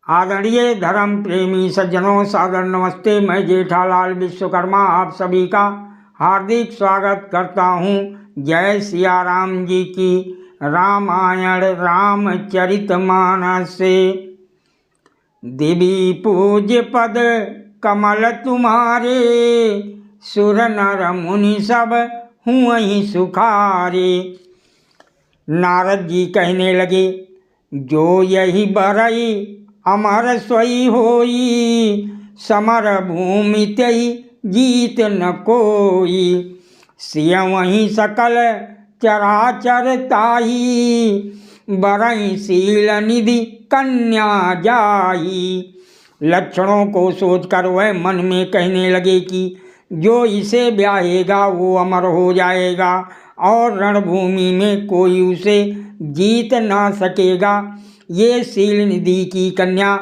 आदरणीय धर्म प्रेमी सज्जनों, सादर नमस्ते। मैं जेठालाल विश्वकर्मा आप सभी का हार्दिक स्वागत करता हूँ। जय सिया राम जी की रामायण रामचरितमानस से। देवी पूज्य पद कमल तुम्हारे, सुर नर मुनि सब हुँ सुखारे। नारद जी कहने लगे, जो यही बरई अमर सोई होई, समर भूमि तई जीत न कोई। सियवहीं सकल चराचर ताही, बरई शील निधि कन्या जाही। लक्षणों को सोचकर वह मन में कहने लगे कि जो इसे ब्याहेगा वो अमर हो जाएगा और रणभूमि में कोई उसे जीत ना सकेगा। ये शील निधि की कन्या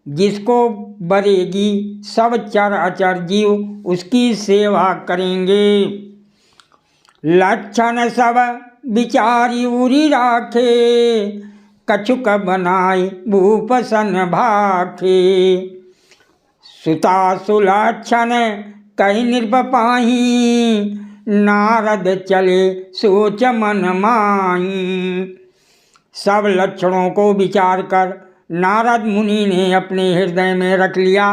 जिसको बरेगी, सब चर अचर जीव उसकी सेवा करेंगे। लक्षण सब विचारी उरी राखे, कछुक बनाई भूपसन भाखे। सुता सुलक्षण कही निर्भपाही, नारद चले सोच मन माही। सब लक्षणों को विचार कर नारद मुनि ने अपने हृदय में रख लिया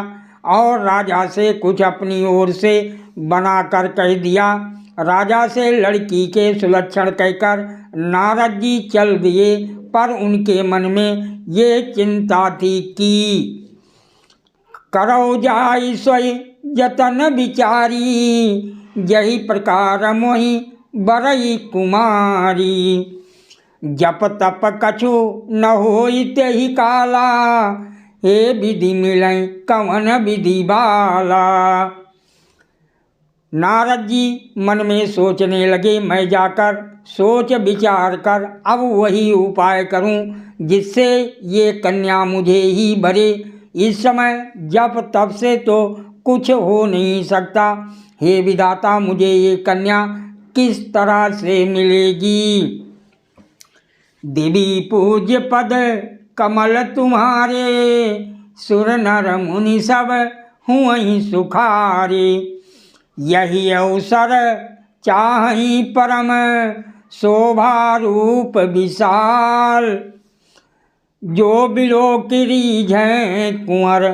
और राजा से कुछ अपनी ओर से बनाकर कह दिया। राजा से लड़की के सुलक्षण कहकर नारद जी चल दिए, पर उनके मन में ये चिंता थी कि करो जाई सोई जतन विचारी, यही प्रकार मोहि बरई कुमारी। जप तप कछु न होई तेहि काला, हे विधि मिलई कवन विधि बाला। नारद जी मन में सोचने लगे, मैं जाकर सोच विचार कर अब वही उपाय करूं जिससे ये कन्या मुझे ही भरे। इस समय जप तप से तो कुछ हो नहीं सकता। हे विधाता, मुझे ये कन्या किस तरह से मिलेगी। देवी पूज्य पद कमल तुम्हारे, सुर नर मुनि सब हुँ सुखारे। यही अवसर चाहि परम, शोभा रूप विशाल। जो बिलोकी रीझै कुंवर,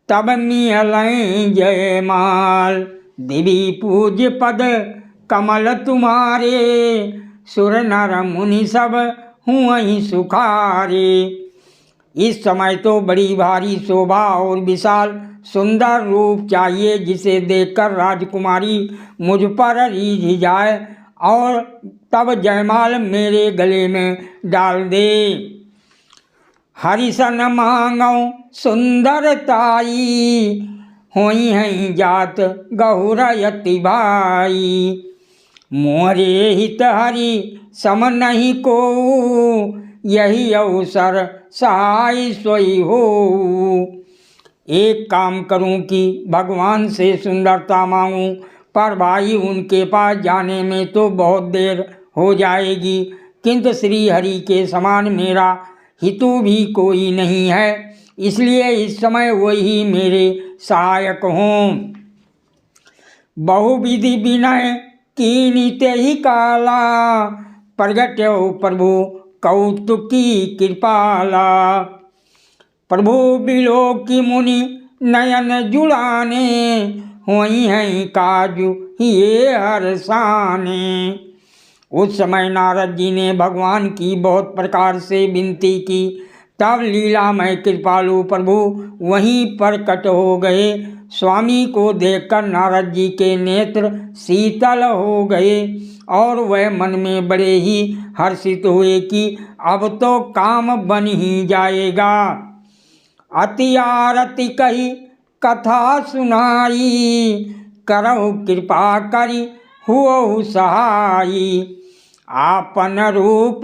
तब मिलैं जयमाल। देवी पूज्य पद कमल तुम्हारे, सुर नर मुनि सब हुँ सुखारे। इस समय तो बड़ी भारी शोभा और विशाल सुंदर रूप चाहिए, जिसे देखकर राजकुमारी मुझ पर रीझ जाए और तब जयमाल मेरे गले में डाल दे। हरिसन मांगौ सुंदरताई, होई हैं जात गहुरयति भाई। मोरे हित हरि सम नहीं को, यही अवसर सहाय सोई हो। एक काम करूं कि भगवान से सुंदरता मांगूं, पर भाई उनके पास जाने में तो बहुत देर हो जाएगी। किंतु श्री हरि के समान मेरा हितु भी कोई नहीं है, इसलिए इस समय वही मेरे सहायक हों। बहुविधि विनय कीनी तेहि काला, प्रगट्यो प्रभु कौतुकी कृपाला। प्रभु बिलोकी मुनि नयन जुड़ाने, होई हैं काजु ये हरसाने। उस समय नारद जी ने भगवान की बहुत प्रकार से विनती की। तब लीलामय कृपालु प्रभु वहीं प्रकट हो गए। स्वामी को देखकर नारद जी के नेत्र शीतल हो गए और वह मन में बड़े ही हर्षित हुए कि अब तो काम बन ही जाएगा। अति आरती कही कथा सुनाई, करहु कृपा करी हुओ सहाई। आपन रूप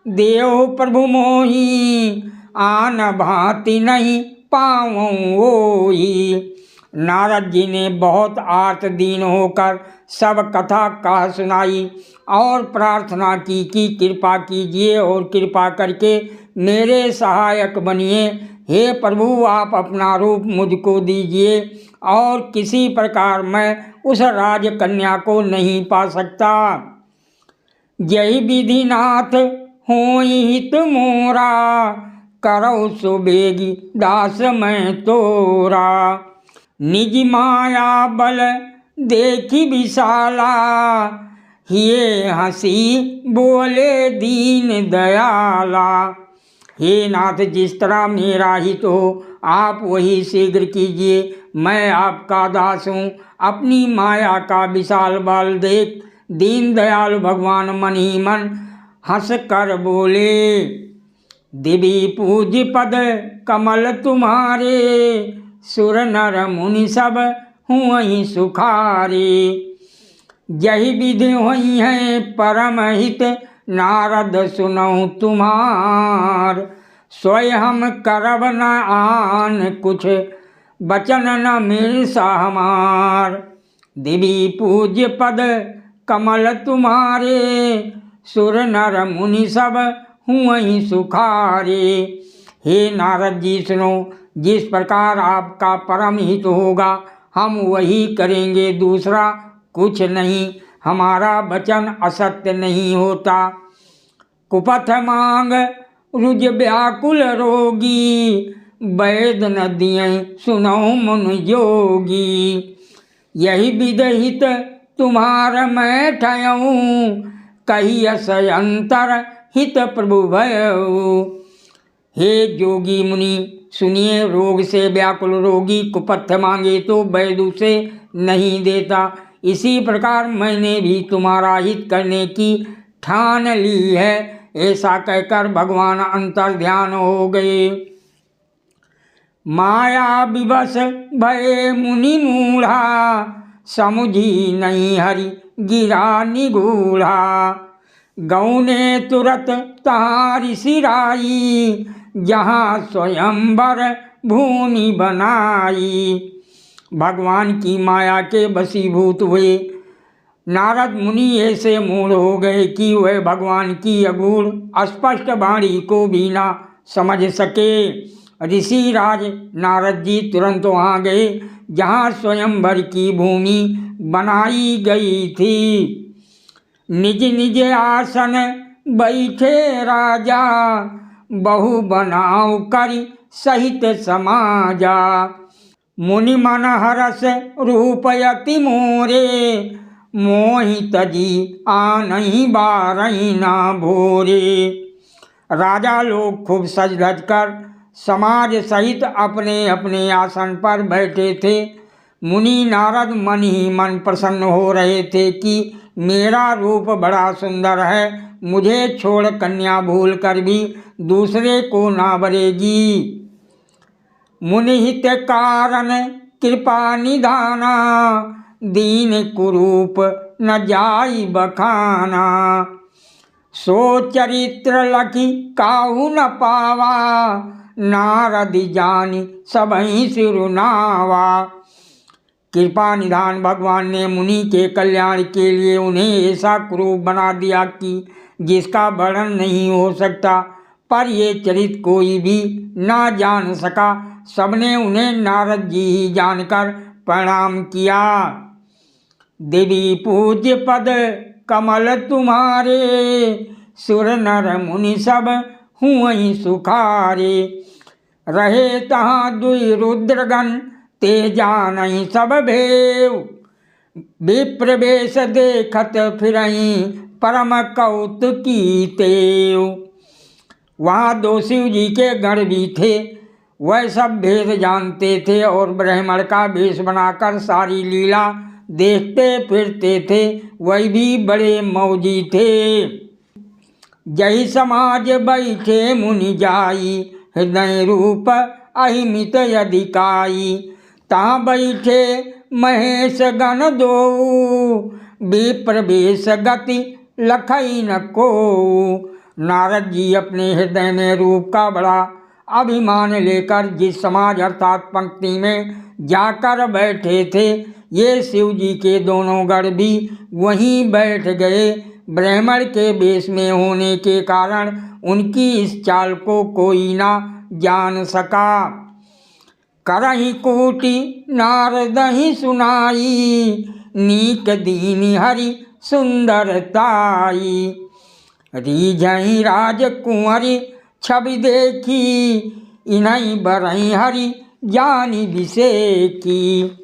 देव प्रभु मोही, आन भांति नहीं पाऊँ ओही। नारद जी ने बहुत आर्त दीन होकर सब कथा कह सुनाई और प्रार्थना की कि कृपा कीजिए और कृपा करके मेरे सहायक बनिए। हे प्रभु, आप अपना रूप मुझको दीजिए और किसी प्रकार मैं उस राजकन्या को नहीं पा सकता। जय विधिनाथ होई हित मोरा, करौ सुबेगी दास मैं तोरा। निज माया बल देखी विशाला, ये हंसी बोले दीन दयाला। हे नाथ, जिस तरह मेरा हित हो आप वही शीघ्र कीजिए। मैं आपका दास हूँ। अपनी माया का विशाल बल देख दीन दयाल भगवान मन ही मन हंस कर बोले, दिव्य पूज्य पद कमल तुम्हारे, सुर नर मुनि सब हुई सुखारे। यही विधि हुई है परम हित, नारद सुनऊ तुम्हार। स्वयं हम करब न आन कुछ, बचन न मिल सा हमार। दिव्य पूज्य पद कमल तुम्हारे, सुर नर मुनि सब हुई सुखारे। हे नारद जी सुनो, जिस प्रकार आपका परम हित होगा हम वही करेंगे, दूसरा कुछ नहीं। हमारा वचन असत्य नहीं होता। कुपथ मांग रुज व्याकुल रोगी, वैद न दिए सुनो मन जोगी। यही विदहित तुम्हार मैं ठयऊँ, कहियस अंतर हित प्रभु भयऊ। हे जोगी मुनि सुनिए, रोग से व्याकुल रोगी कुपथ मांगे तो वैद उसे नहीं देता। इसी प्रकार मैंने भी तुम्हारा हित करने की ठान ली है। ऐसा कहकर भगवान अंतर ध्यान हो गए। माया विवश भये मुनि मूढ़ा, समुझी नहीं हरि गिरा निगूढ़ा। गौ ने तुरत तारी सिराई, जहाँ स्वयंवर भूमि बनाई। भगवान की माया के वशीभूत हुए नारद मुनि ऐसे मूढ़ हो गए कि वह भगवान की अगूढ़ स्पष्ट वाणी को भी ना समझ सके। ऋषि राज नारद जी तुरंत वहाँ गए जहाँ स्वयंवर की भूमि बनाई गई थी। निज निज आसन बैठे राजा, बहु बनाओ करि सहित समाजा। मुनि मन हरस रूप यति मोरे, मोहि तजी आनहि बारहि ना भोरे। राजा लोग खूब सज धज कर समाज सहित अपने अपने आसन पर बैठे थे। मुनि नारद मन ही मन प्रसन्न हो रहे थे कि मेरा रूप बड़ा सुंदर है, मुझे छोड़ कन्या भूल कर भी दूसरे को ना वरेगी। मुनिहित कारण कृपा निधाना, दीन कुरूप न जाई बखाना। सो चरित्र लखी काहू न पावा, नारद जानी सबहि सिरुनावा। कृपा निधान भगवान ने मुनि के कल्याण के लिए उन्हें ऐसा कुरूप बना दिया कि जिसका वर्णन नहीं हो सकता, पर ये चरित्र कोई भी ना जान सका। सबने उन्हें नारद जी ही जानकर प्रणाम किया। देवी पूज्य पद कमल तुम्हारे, सुर नर मुनि सब हुई सुखारे। रहे तहाँ दुई रुद्रगण, ते जानहि सब भेव। विप्र वेश देखत फिरहीं, परम कौतुकी तेव। वहाँ दो शिव जी के गण भी थे। वह सब भेद जानते थे और ब्राह्मण का वेश बनाकर सारी लीला देखते फिरते थे। वह भी बड़े मौजी थे। जही समाज बैठे मुनि जाई, हृदय रूप अहिमित अधिकाई। तहाँ बैठे महेश गण दो, विप्र वेश गति लखई न को। नारद जी अपने हृदय में रूप का बड़ा अभिमान लेकर जिस समाज अर्थात पंक्ति में जाकर बैठे थे, ये शिव जी के दोनों गण भी वहीं बैठ गए। ब्राह्मण के वेश में होने के कारण उनकी इस चाल को कोई ना जान सका। करहि कोटि नारदहि सुनाई, नीक दीन हरि सुंदरताई। रीझहि राजकुंवरी छवि देखी, इन्हीं बरहि हरि जानी विषेकी।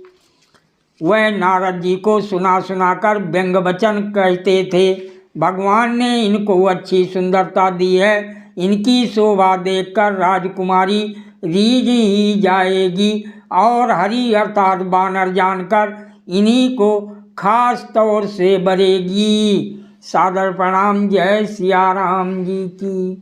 वह नारद जी को सुना सुनाकर व्यंग वचन कहते थे। भगवान ने इनको अच्छी सुंदरता दी है, इनकी शोभा देखकर राजकुमारी रीझ ही जाएगी और हरि अर्थात वानर जानकर इन्हीं को खास तौर से बरेगी। सादर प्रणाम। जय सिया राम जी की।